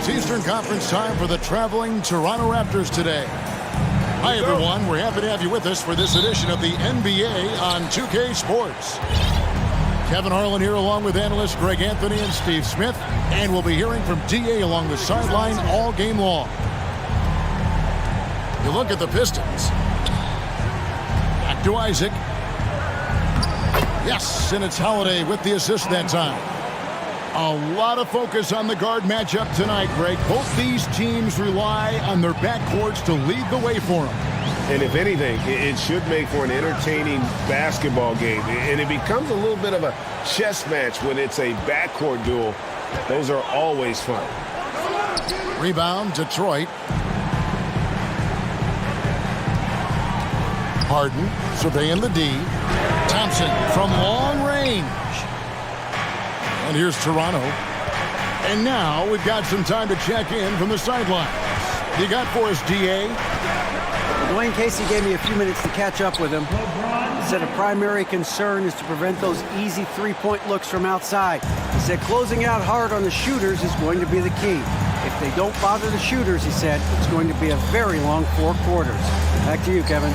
Eastern Conference time for the traveling Toronto Raptors today. Hi, everyone. We're happy to have you with us for this edition of the NBA on 2K Sports. Kevin Harlan here along with analysts Greg Anthony and Steve Smith. And we'll be hearing from DA along the sideline all game long. You look at the Pistons. Back to Isaac. Yes, and it's Holiday with the assist that time. A lot of focus on the guard matchup tonight, Greg. Both these teams rely on their backcourts to lead the way for them. And if anything, it should make for an entertaining basketball game. And it becomes a little bit of a chess match when it's a backcourt duel. Those are always fun. Rebound, Detroit. Harden surveying the D. Thompson from long range. And here's Toronto. And now we've got some time to check in from the sidelines. You got for us, D.A.? Dwayne Casey gave me a few minutes to catch up with him. He said a primary concern is to prevent those easy three-point looks from outside. He said closing out hard on the shooters is going to be the key. If they don't bother the shooters, he said, it's going to be a very long 4 quarters. Back to you, Kevin.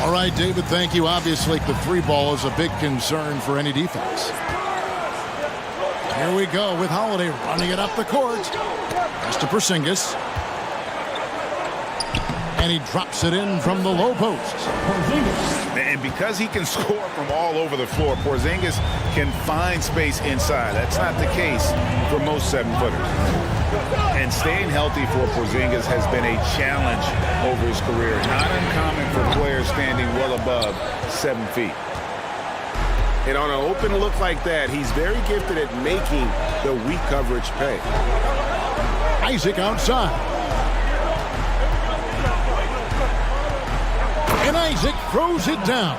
All right, David, thank you. Obviously, the three ball is a big concern for any defense. Here we go with Holiday running it up the court. Pass to Porzingis. And he drops it in from the low post. And because he can score from all over the floor, Porzingis can find space inside. That's not the case for most 7-footers. And staying healthy for Porzingis has been a challenge over his career. Not uncommon for players standing well above 7 feet. And on an open look like that, he's very gifted at making the weak coverage pay. Isaac outside. And Isaac throws it down.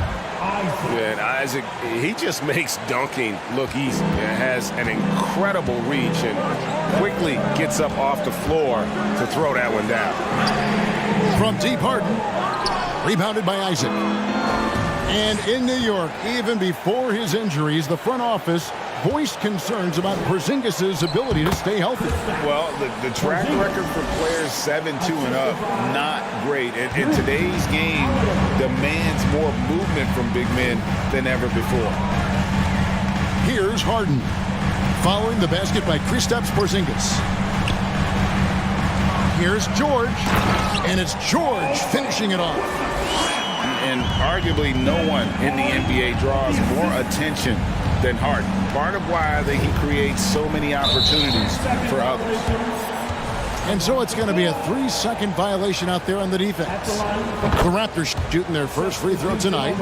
And Isaac, he just makes dunking look easy. It has an incredible reach and quickly gets up off the floor to throw that one down. From deep, Harden. Rebounded by Isaac. And in New York, even before his injuries, the front office voiced concerns about Porzingis' ability to stay healthy. Well, the track record for players 7-2 and up, not great. And today's game demands more movement from big men than ever before. Here's Harden. Following the basket by Kristaps Porzingis. Here's George. And it's George finishing it off. And arguably no one in the NBA draws more attention than Harden. Part of why he creates so many opportunities for others. And so it's going to be a 3-second violation out there on the defense. The Raptors shooting their first free throw tonight.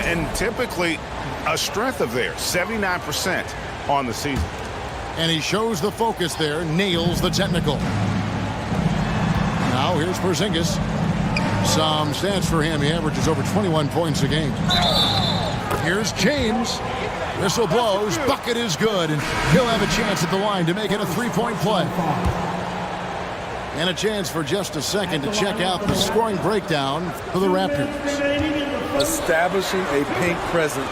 And typically a strength of theirs, 79% on the season. And he shows the focus there, nails the technical. Now here's Porzingis. Some stats for him. He averages over 21 points a game. Here's James. Whistle blows. Bucket is good. And he'll have a chance at the line to make it a 3-point play. And a chance for just a second to check out the scoring breakdown for the Raptors. Establishing a paint presence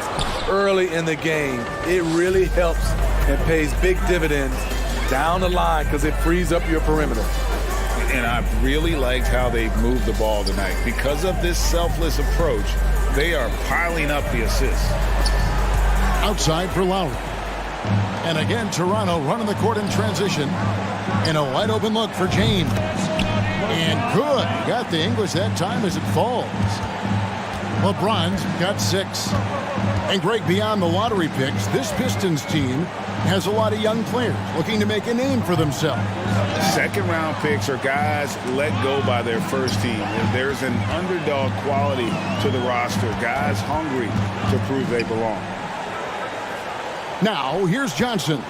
early in the game, it really helps and pays big dividends down the line because it frees up your perimeter. And I've really liked how they've moved the ball tonight. Because of this selfless approach, they are piling up the assists. Outside for Lowry. And again, Toronto running the court in transition. And a wide open look for James. And good. Got the English that time as it falls. LeBron's got 6. And Greg, beyond the lottery picks, this Pistons team has a lot of young players looking to make a name for themselves. Second-round picks are guys let go by their first team. There's an underdog quality to the roster. Guys hungry to prove they belong. Now, here's Johnson.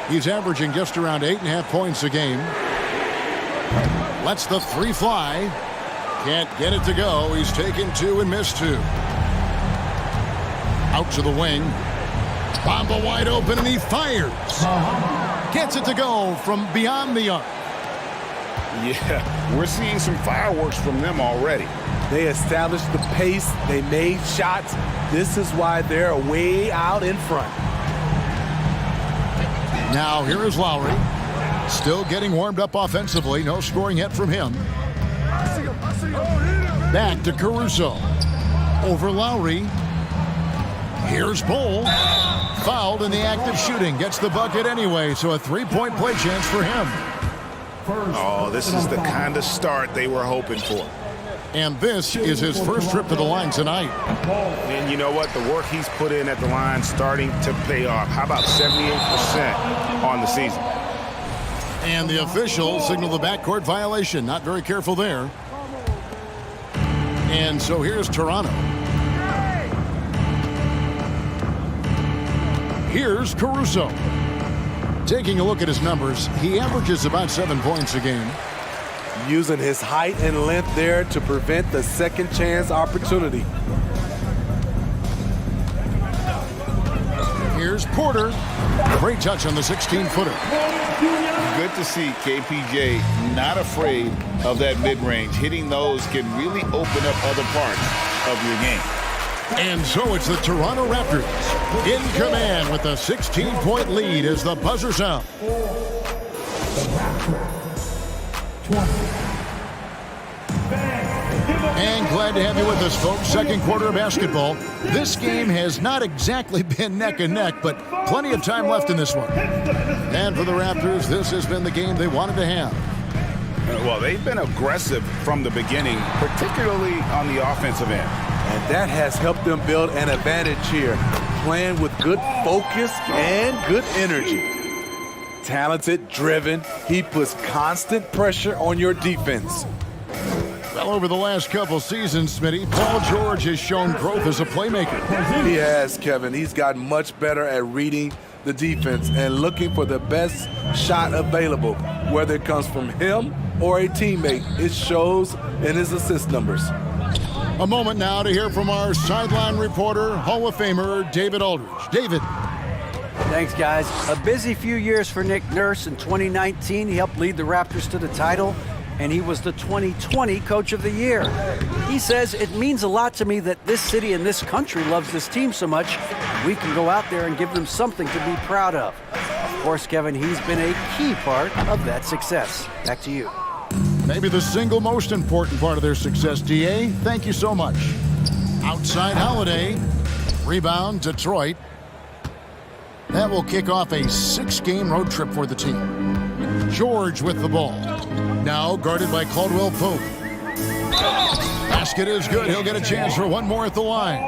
He's averaging just around 8.5 points a game. Lets the 3 fly. Can't get it to go. He's taken 2 and missed 2. Out to the wing. Bamba wide open, and he fires. Gets it to go from beyond the arc. Yeah, we're seeing some fireworks from them already. They established the pace. They made shots. This is why they're way out in front. Now here is Lowry. Still getting warmed up offensively. No scoring yet from him. Back to Caruso. Over Lowry. Here's Bull. Fouled in the act of shooting. Gets the bucket anyway, so a three-point play chance for him. Oh, this is the kind of start they were hoping for. And this is his first trip to the line tonight. And you know what? The work he's put in at the line starting to pay off. How about 78% on the season? And the official signaled the backcourt violation. Not very careful there. And so here's Toronto. Here's Caruso. Taking a look at his numbers, he averages about 7 points a game. Using his height and length there to prevent the second chance opportunity. Here's Porter. Great touch on the 16-footer. Good to see KPJ not afraid of that mid-range. Hitting those can really open up other parts of your game. And so it's the Toronto Raptors in command with a 16-point lead as the buzzer sounds. And glad to have you with us, folks. Second quarter of basketball. This game has not exactly been neck and neck, but plenty of time left in this one. And for the Raptors, this has been the game they wanted to have. Well, they've been aggressive from the beginning, particularly on the offensive end. And that has helped them build an advantage here, playing with good focus and good energy. Talented, driven, he puts constant pressure on your defense. Well, over the last couple seasons, Smitty, Paul George has shown growth as a playmaker. He has, Kevin. He's gotten much better at reading the defense and looking for the best shot available, whether it comes from him or a teammate. It shows in his assist numbers. A moment now to hear from our sideline reporter, Hall of Famer David Aldridge. David. Thanks, guys. A busy few years for Nick Nurse. In 2019, he helped lead the Raptors to the title, and he was the 2020 Coach of the Year. He says, it means a lot to me that this city and this country loves this team so much, we can go out there and give them something to be proud of. Of course, Kevin, he's been a key part of that success. Back to you. Maybe the single most important part of their success, D.A. Thank you so much. Outside Holiday. Rebound, Detroit. That will kick off a 6-game road trip for the team. George with the ball. Now guarded by Caldwell Pope. Basket is good. He'll get a chance for one more at the line.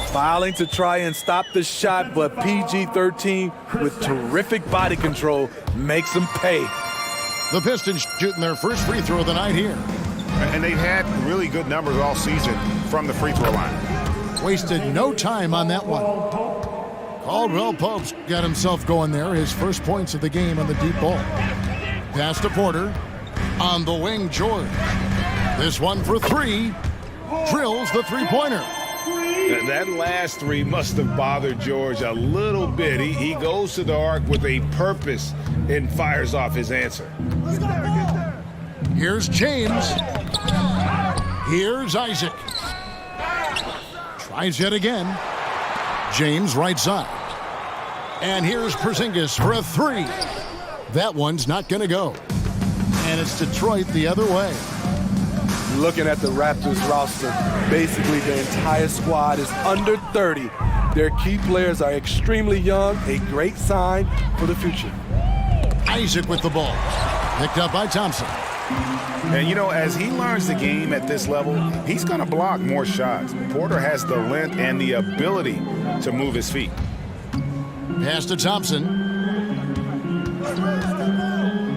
Filing to try and stop the shot, but PG-13 with terrific body control makes him pay. The Pistons shooting their first free throw of the night here. And they've had really good numbers all season from the free throw line. Wasted no time on that one. Caldwell Pope's got himself going there. His first points of the game on the deep ball. Pass to Porter. On the wing, George. This one for three. Drills the three-pointer. That last three must have bothered George a little bit. He goes to the arc with a purpose and fires off his answer. Here's James. Here's Isaac. Tries yet again. James right side. And here's Porzingis for a three. That one's not going to go. And it's Detroit the other way. Looking at the Raptors roster, basically the entire squad is under 30. Their key players are extremely young, a great sign for the future. Isaac with the ball. Picked up by Thompson. And, you know, as he learns the game at this level, he's going to block more shots. Porter has the length and the ability to move his feet. Pass to Thompson.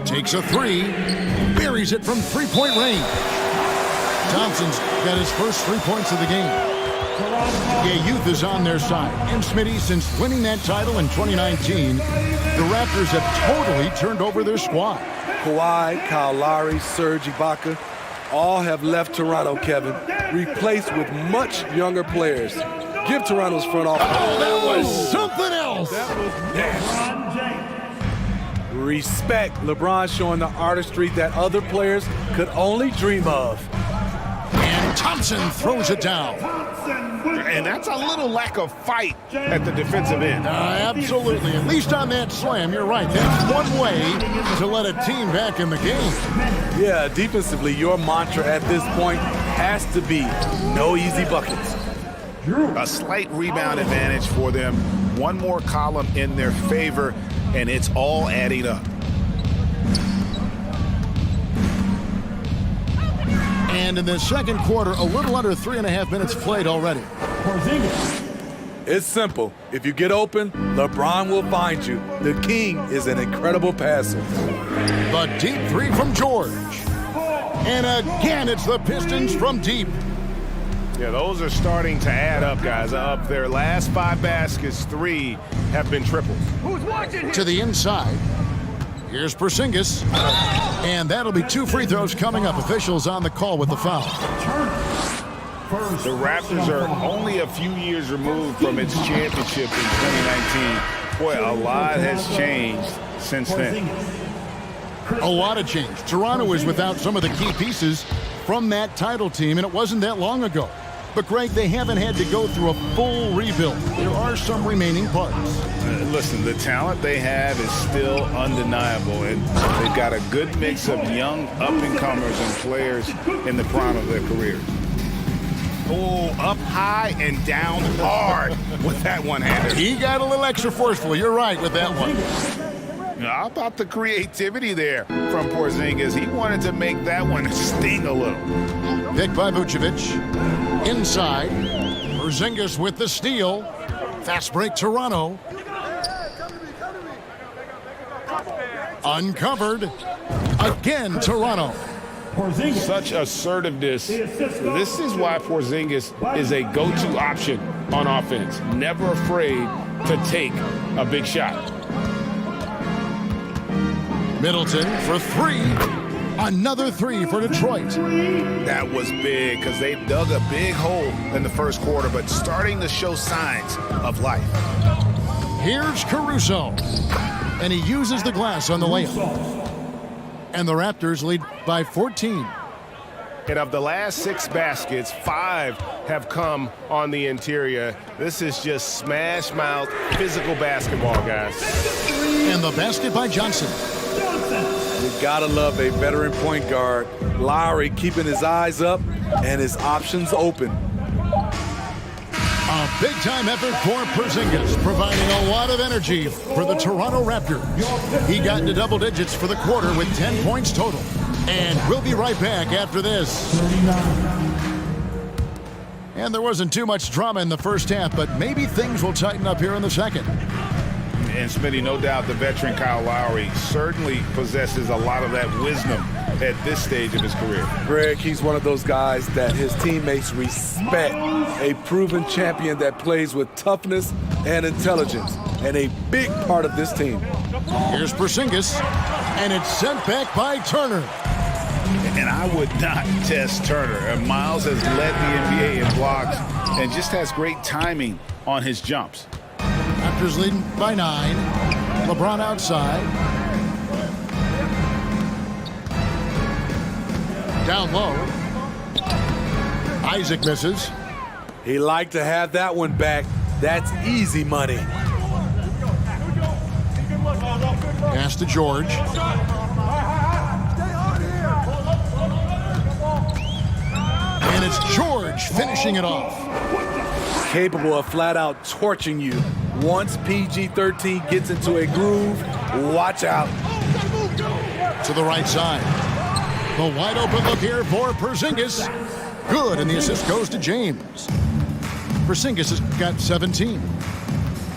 Takes a three. Buries it from three-point range. Thompson's got his first 3 points of the game. Yeah, youth is on their side. And Smitty, since winning that title in 2019, the Raptors have totally turned over their squad. Kawhi, Kyle Lowry, Serge Ibaka, all have left Toronto, Kevin, replaced with much younger players. Give Toronto's front office. Oh, that was something else. That was nasty. Respect. LeBron showing the artistry that other players could only dream of. And Thompson throws it down. And that's a little lack of fight at the defensive end. Absolutely. At least on that slam, you're right. That's one way to let a team back in the game. Yeah, defensively, your mantra at this point has to be no easy buckets. A slight rebound advantage for them. One more column in their favor, and it's all adding up. And in the second quarter, a little under 3.5 minutes played already. It's simple. If you get open, LeBron will find you. The king is an incredible passer. The deep three from George. And again, it's the Pistons from deep. Yeah, those are starting to add up, guys. Of their last 5 baskets, 3 have been triples. To the inside. Here's Porzingis. And that'll be 2 free throws coming up. Officials on the call with the foul. The Raptors are only a few years removed from its championship in 2019. Boy, a lot has changed since then. A lot of change. Toronto is without some of the key pieces from that title team, and it wasn't that long ago. But, Greg, they haven't had to go through a full rebuild. There are some remaining parts. Listen, the talent they have is still undeniable, and they've got a good mix of young up-and-comers and players in the prime of their careers. Oh, up high and down hard with that one-hander. He got a little extra forceful. You're right with that one. How about the creativity there from Porzingis? He wanted to make that one sting a little. Pick by Vucevic. Inside. Porzingis with the steal. Fast break Toronto. Uncovered. Again Toronto. Such assertiveness. This is why Porzingis is a go-to option on offense. Never afraid to take a big shot. Middleton for 3. Another 3 for Detroit. That was big because they dug a big hole in the first quarter, but starting to show signs of life. Here's Caruso. And he uses the glass on the layup. And the Raptors lead by 14. And of the last 6 baskets, 5 have come on the interior. This is just smash-mouth physical basketball, guys. And the basket by Johnson. You gotta love a veteran point guard. Lowry keeping his eyes up and his options open. A big-time effort for Porzingis, providing a lot of energy for the Toronto Raptors. He got into double digits for the quarter with 10 points total. And we'll be right back after this. And there wasn't too much drama in the first half, but maybe things will tighten up here in the second. And Smitty, no doubt the veteran Kyle Lowry certainly possesses a lot of that wisdom at this stage of his career. Greg, he's one of those guys that his teammates respect. A proven champion that plays with toughness and intelligence, and a big part of this team. Here's Porzingis, and it's sent back by Turner. And I would not test Turner. And Miles has led the NBA in blocks and just has great timing on his jumps. Raptors leading by 9. LeBron outside. Down low. Isaac misses. He liked to have that one back. That's easy money. Pass to George. And it's George finishing it off. Capable of flat out torching you. Once PG-13 gets into a groove, watch out. To the right side. The wide open look here for Porzingis. Good, and the assist goes to James. Porzingis has got 17.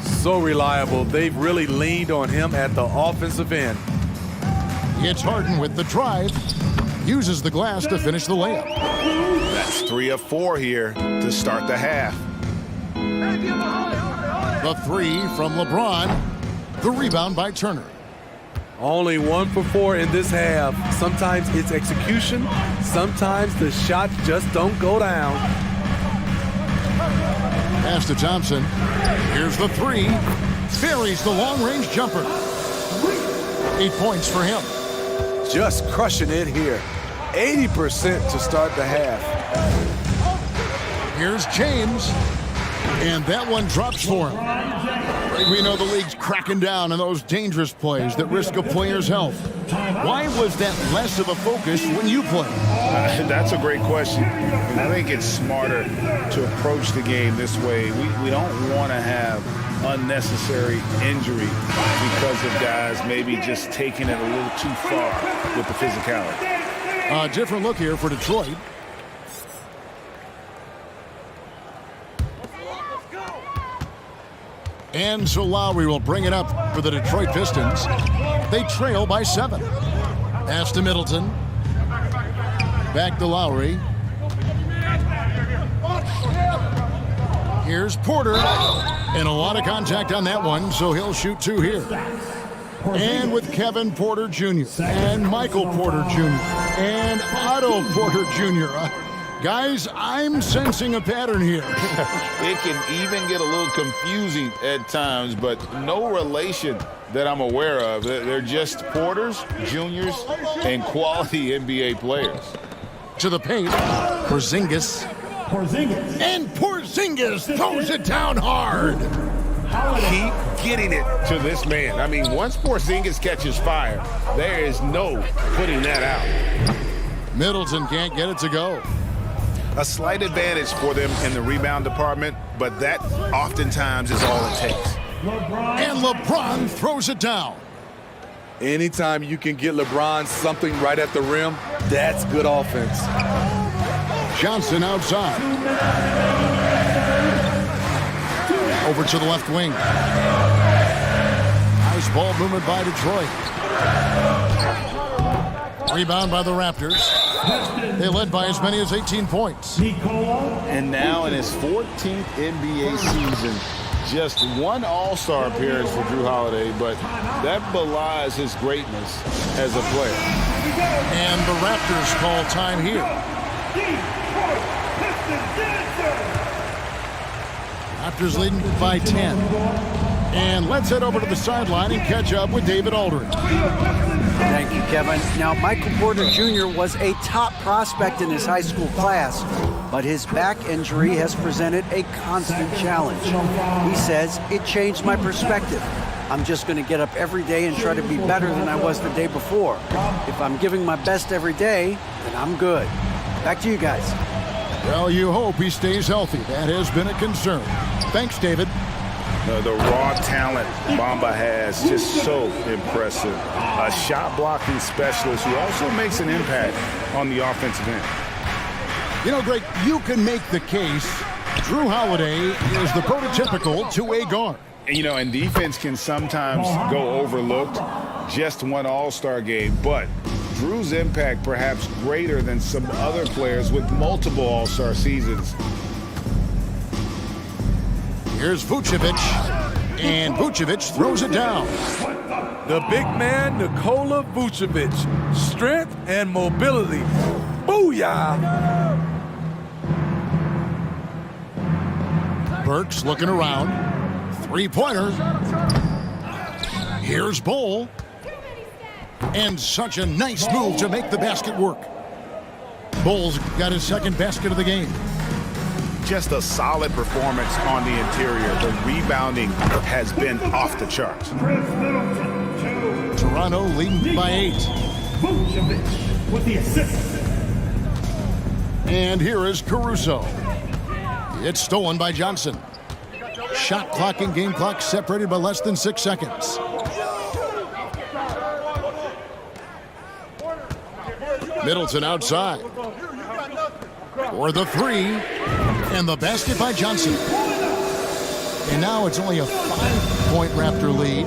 So reliable. They've really leaned on him at the offensive end. It's Harden with the drive. Uses the glass to finish the layup. That's 3 of 4 here to start the half. The 3 from LeBron. The rebound by Turner. Only 1 for 4 in this half. Sometimes it's execution. Sometimes the shots just don't go down. Pass to Thompson. Here's the 3. Buries the long-range jumper. 8 points for him. Just crushing it here. 80% to start the half. Here's James, and that one drops for him. We know the league's cracking down on those dangerous plays that risk a player's health. Why was that less of a focus when you play? That's a great question. And I think it's smarter to approach the game this way. We don't want to have unnecessary injury because of guys maybe just taking it a little too far with the physicality. A different look here for Detroit. And so Lowry will bring it up for the Detroit Pistons. They trail by 7. Pass to Middleton. Back to Lowry. Here's Porter. And a lot of contact on that one, so he'll shoot 2 here. And with Kevin Porter Jr. and Michael Porter Jr. and Otto Porter Jr. Guys, I'm sensing a pattern here. It can even get a little confusing at times, but no relation that I'm aware of. They're just Porters, Juniors, and quality NBA players. To the paint, Porzingis. And Porzingis throws it down hard. Keep getting it to this man. I mean, once Porzingis catches fire, there is no putting that out. Middleton can't get it to go. A slight advantage for them in the rebound department, but that oftentimes is all it takes. And LeBron throws it down. Anytime you can get LeBron something right at the rim, that's good offense. Johnson outside. Over to the left wing. Nice ball movement by Detroit. Rebound by the Raptors. They led by as many as 18 points. And now in his 14th NBA season, just one All-Star appearance for Drew Holiday, but that belies his greatness as a player. And the Raptors call time here. Raptors leading by 10. And let's head over to the sideline and catch up with David Aldridge. Thank you, Kevin. Now, Michael Porter Jr. was a top prospect in his high school class, but his back injury has presented a constant challenge. He says, it changed my perspective. I'm just going to get up every day and try to be better than I was the day before. If I'm giving my best every day, then I'm good. Back to you guys. Well, you hope he stays healthy. That has been a concern. Thanks, David. The raw talent Bamba has, just so impressive. A shot blocking specialist who also makes an impact on the offensive end. You know, Greg, you can make the case Drew Holiday is the prototypical two-way guard. You know, and defense can sometimes go overlooked. Just one All-Star game, but Drew's impact perhaps greater than some other players with multiple All-Star seasons. Here's Vucevic, and Vucevic throws it down. The big man, Nikola Vucevic. Strength and mobility. Booyah! Burks looking around. Three-pointer. Here's Bol. And such a nice move to make the basket work. Bol's got his second basket of the game. Just a solid performance on the interior. The rebounding has been off the charts. Toronto leading by 8. Vucevic with the assist. And here is Caruso. It's stolen by Johnson. Shot clock and game clock separated by less than 6 seconds. Middleton outside. For the three. And the basket by Johnson. And now it's only a 5-point Raptor lead.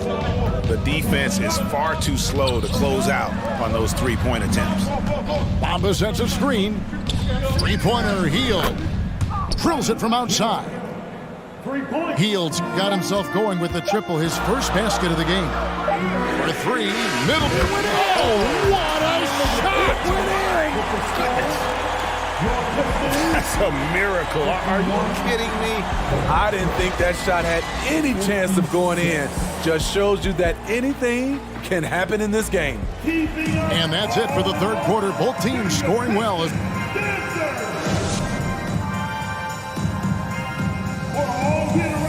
The defense is far too slow to close out on those three-point attempts. Bamba sets a screen. Three-pointer, Hield. Drills it from outside. Hield's got himself going with the triple, his first basket of the game. For three, Middleton. Oh, what a shot! That's a miracle. Are you kidding me? I didn't think that shot had any chance of going in. Just shows you that anything can happen in this game. And that's it for the third quarter. Both teams scoring well.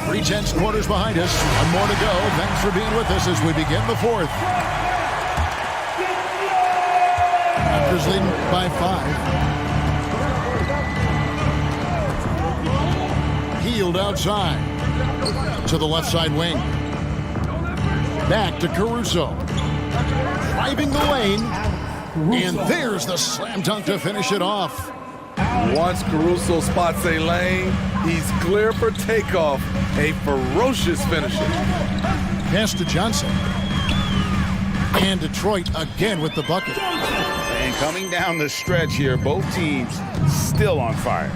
Three-tenths quarters behind us. One more to go. Thanks for being with us as we begin the fourth. Raptors leading by 5. Healed outside to the left side wing. Back to Caruso. Driving the lane. And there's the slam dunk to finish it off. Once Caruso spots a lane, he's clear for takeoff. A ferocious finisher. Pass to Johnson. And Detroit again with the bucket. And coming down the stretch here, both teams still on fire.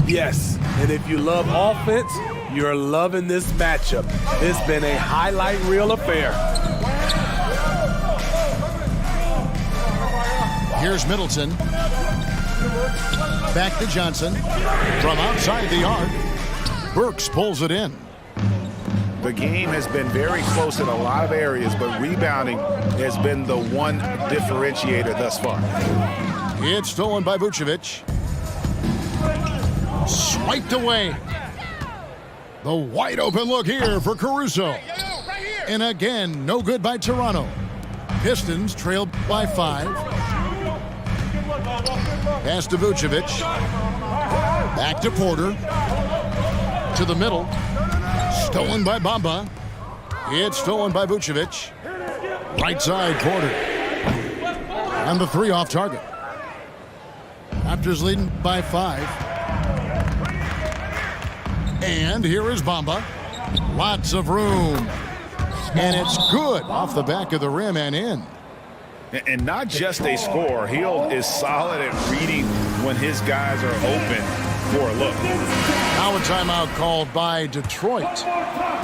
Yes, and if you love offense, you're loving this matchup. It's been a highlight reel affair. Here's Middleton. Back to Johnson. From outside the arc, Burks pulls it in. The game has been very close in a lot of areas, but rebounding has been the one differentiator thus far. It's stolen by Vucevic. Swiped away. The wide open look here for Caruso. And again, no good by Toronto. Pistons trailed by 5. Pass to Vucevic. Back to Porter. To the middle. Stolen by Bamba. It's stolen by Vucevic. Right side, Porter. And the 3 off target. Raptors leading by 5. And here is Bamba. Lots of room. And it's good off the back of the rim and in. And not just a scorer. Hield is solid at reading when his guys are open for a look. Now a timeout called by Detroit.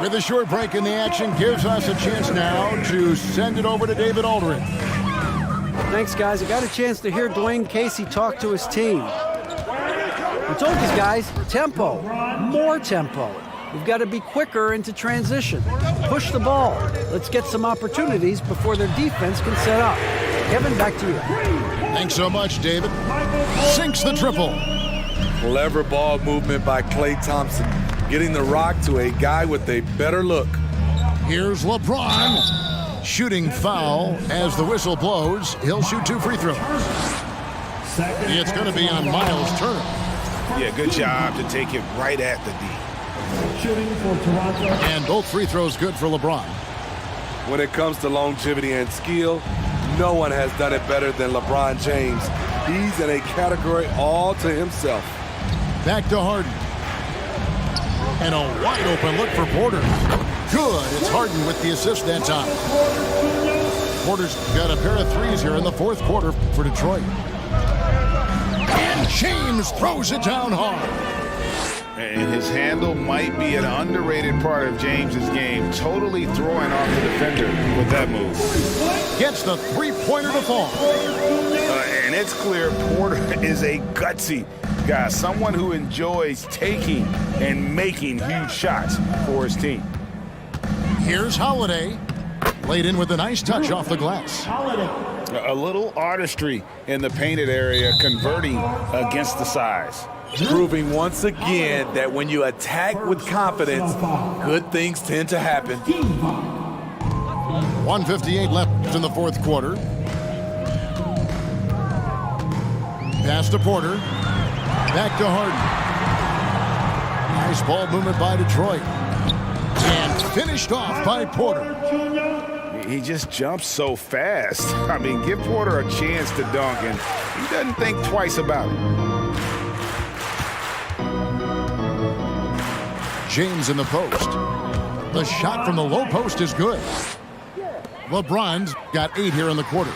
With a short break in the action, gives us a chance now to send it over to David Aldridge. Thanks, guys. I got a chance to hear Dwayne Casey talk to his team. I told these guys, tempo, more tempo. We've got to be quicker into transition. Push the ball. Let's get some opportunities before their defense can set up. Kevin, back to you. Thanks so much, David. Sinks the triple. Clever ball movement by Klay Thompson, getting the rock to a guy with a better look. Here's LeBron. Shooting foul as the whistle blows. He'll shoot 2 free throws. It's going to be on Miles Turner. Yeah, good job to take it right at the D. Shooting for Toronto. And both free throws good for LeBron. When it comes to longevity and skill, no one has done it better than LeBron James. He's in a category all to himself. Back to Harden. And a wide open look for Porter. Good. It's Harden with the assist that time. Porter's got a pair of threes here in the fourth quarter for Detroit. And James throws it down hard. And his handle might be an underrated part of James's game. Totally throwing off the defender with that move. Gets the three-pointer to fall. And it's clear Porter is a gutsy guy. Someone who enjoys taking and making huge shots for his team. Here's Holiday. Laid in with a nice touch off the glass. A little artistry in the painted area, converting against the size. Proving once again that when you attack with confidence, good things tend to happen. 1:58 left in the fourth quarter. Pass to Porter. Back to Harden. Nice ball movement by Detroit. And finished off by Porter. He just jumps so fast. I mean, give Porter a chance to dunk, and he doesn't think twice about it. James in the post. The shot from the low post is good. LeBron's got 8 here in the quarter.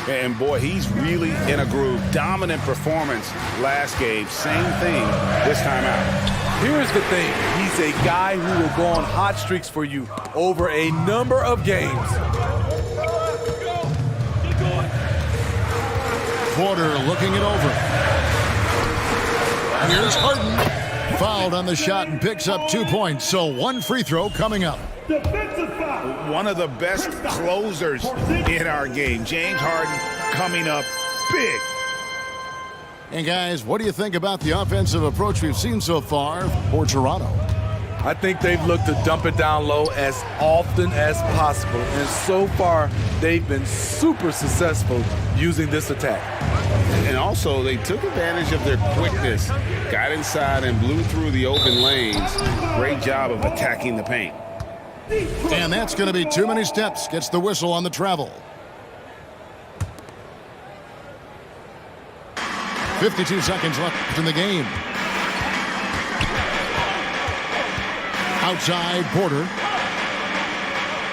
And boy, he's really in a groove. Dominant performance last game. Same thing this time out. Here's the thing. He's a guy who will go on hot streaks for you over a number of games. Porter looking it over. Here's Harden. Fouled on the shot and picks up 2 points. So one free throw coming up. One of the best closers in our game. James Harden coming up big. And guys, what do you think about the offensive approach we've seen so far for Toronto? I think they've looked to dump it down low as often as possible. And so far, they've been super successful using this attack. And also, they took advantage of their quickness, got inside and blew through the open lanes. Great job of attacking the paint. And that's going to be too many steps. Gets the whistle on the travel. 52 seconds left in the game. Outside, Porter.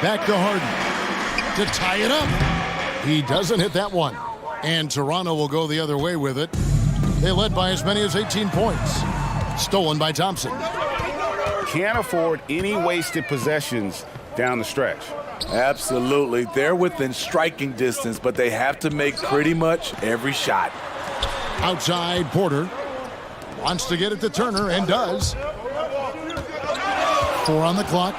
Back to Harden to tie it up. He doesn't hit that one. And Toronto will go the other way with it. They led by as many as 18 points. Stolen by Thompson. Can't afford any wasted possessions down the stretch. Absolutely. They're within striking distance, but they have to make pretty much every shot. Outside, Porter. Wants to get it to Turner and does. 4 on the clock.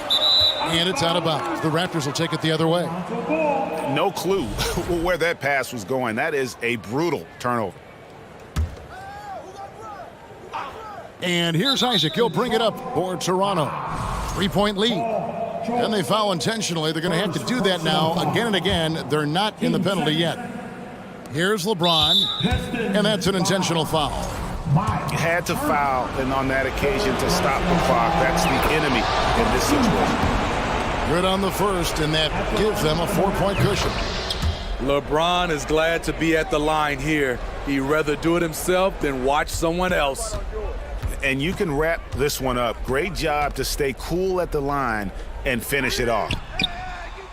And it's out of bounds. The Raptors will take it the other way. No clue where that pass was going. That is a brutal turnover. And here's Isaac. He'll bring it up for Toronto. 3-point lead. And they foul intentionally. They're going to have to do that now again and again. They're not in the penalty yet. Here's LeBron. And that's an intentional foul. Had to foul, and on that occasion to stop the clock. That's the enemy in this situation. Good on the first, and that gives them a 4-point cushion. LeBron is glad to be at the line here. He'd rather do it himself than watch someone else. And you can wrap this one up. Great job to stay cool at the line and finish it off.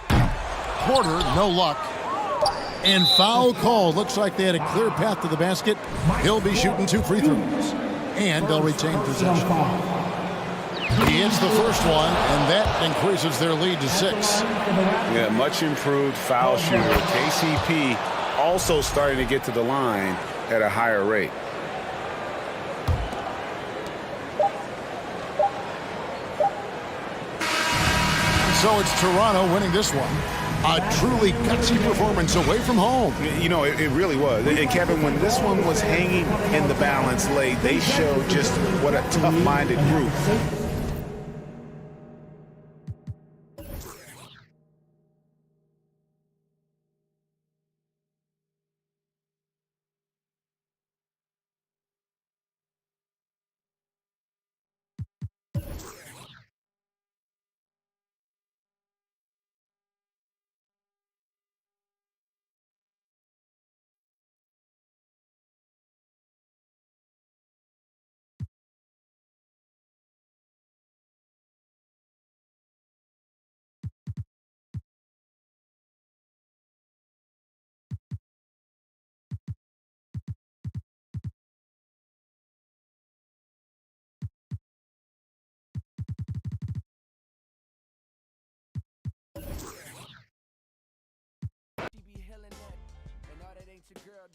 Porter, no luck. And foul call. Looks like they had a clear path to the basket. He'll be shooting 2 free throws. And they'll retain possession. He hits the first one, and that increases their lead to 6. Yeah, much improved foul shooter. KCP also starting to get to the line at a higher rate. So it's Toronto winning this one. A truly gutsy performance away from home. You know, it really was. And Kevin, when this one was hanging in the balance late, they showed just what a tough-minded group